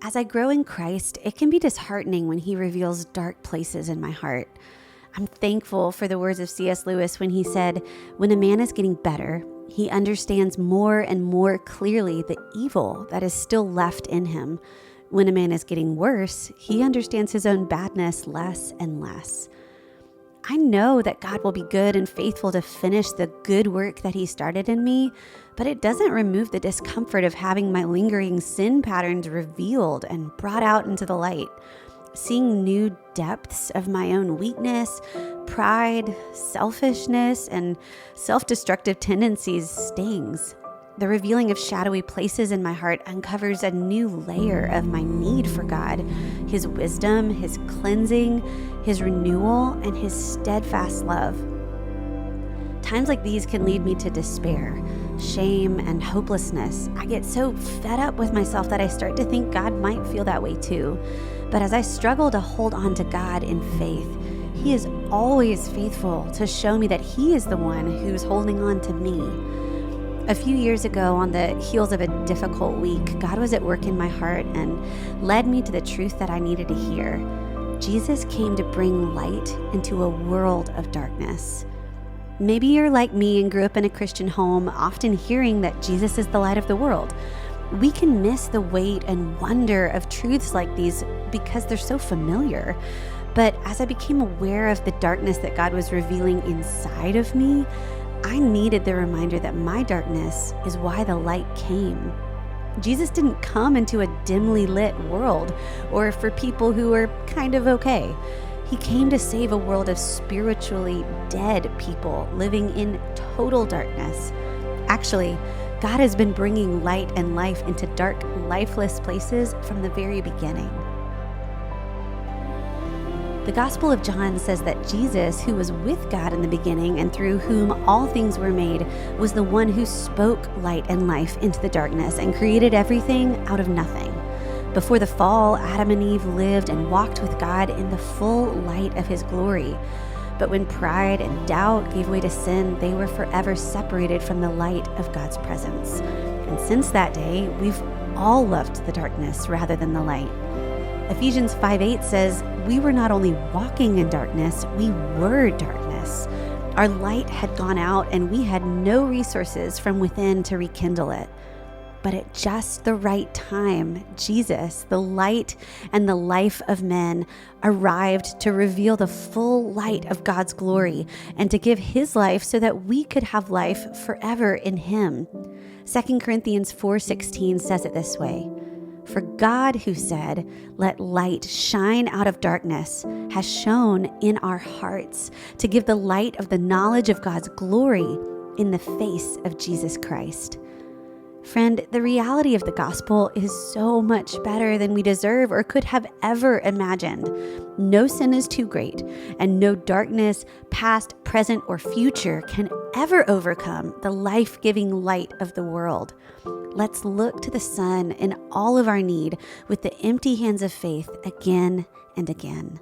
As I grow in Christ, it can be disheartening when he reveals dark places in my heart. I'm thankful for the words of C.S. Lewis when he said, "When a man is getting better, he understands more and more clearly the evil that is still left in him. When a man is getting worse, he understands his own badness less and less." I know that God will be good and faithful to finish the good work that he started in me, but it doesn't remove the discomfort of having my lingering sin patterns revealed and brought out into the light. Seeing new depths of my own weakness, pride, selfishness, and self-destructive tendencies stings. The revealing of shadowy places in my heart uncovers a new layer of my need for God, his wisdom, his cleansing, his renewal, and his steadfast love. Times like these can lead me to despair, shame, and hopelessness. I get so fed up with myself that I start to think God might feel that way too. But as I struggle to hold on to God in faith, he is always faithful to show me that he is the one who's holding on to me. A few years ago, on the heels of a difficult week, God was at work in my heart and led me to the truth that I needed to hear. Jesus came to bring light into a world of darkness. Maybe you're like me and grew up in a Christian home, often hearing that Jesus is the light of the world. We can miss the weight and wonder of truths like these because they're so familiar. But as I became aware of the darkness that God was revealing inside of me, I needed the reminder that my darkness is why the light came. Jesus didn't come into a dimly lit world or for people who are kind of okay. He came to save a world of spiritually dead people living in total darkness. Actually, God has been bringing light and life into dark, lifeless places from the very beginning. The Gospel of John says that Jesus, who was with God in the beginning and through whom all things were made, was the one who spoke light and life into the darkness and created everything out of nothing. Before the fall, Adam and Eve lived and walked with God in the full light of his glory. But when pride and doubt gave way to sin, they were forever separated from the light of God's presence. And since that day, we've all loved the darkness rather than the light. Ephesians 5:8 says, "We were not only walking in darkness, we were darkness." Our light had gone out and we had no resources from within to rekindle it. But at just the right time, Jesus, the light and the life of men, arrived to reveal the full light of God's glory and to give his life so that we could have life forever in him. 2 Corinthians 4:16 says it this way, "For God, who said, 'Let light shine out of darkness,' has shone in our hearts to give the light of the knowledge of God's glory in the face of Jesus Christ." Friend, the reality of the gospel is so much better than we deserve or could have ever imagined. No sin is too great, and no darkness, past, present, or future, can ever overcome the life-giving light of the world. Let's look to the Son in all of our need with the empty hands of faith again and again.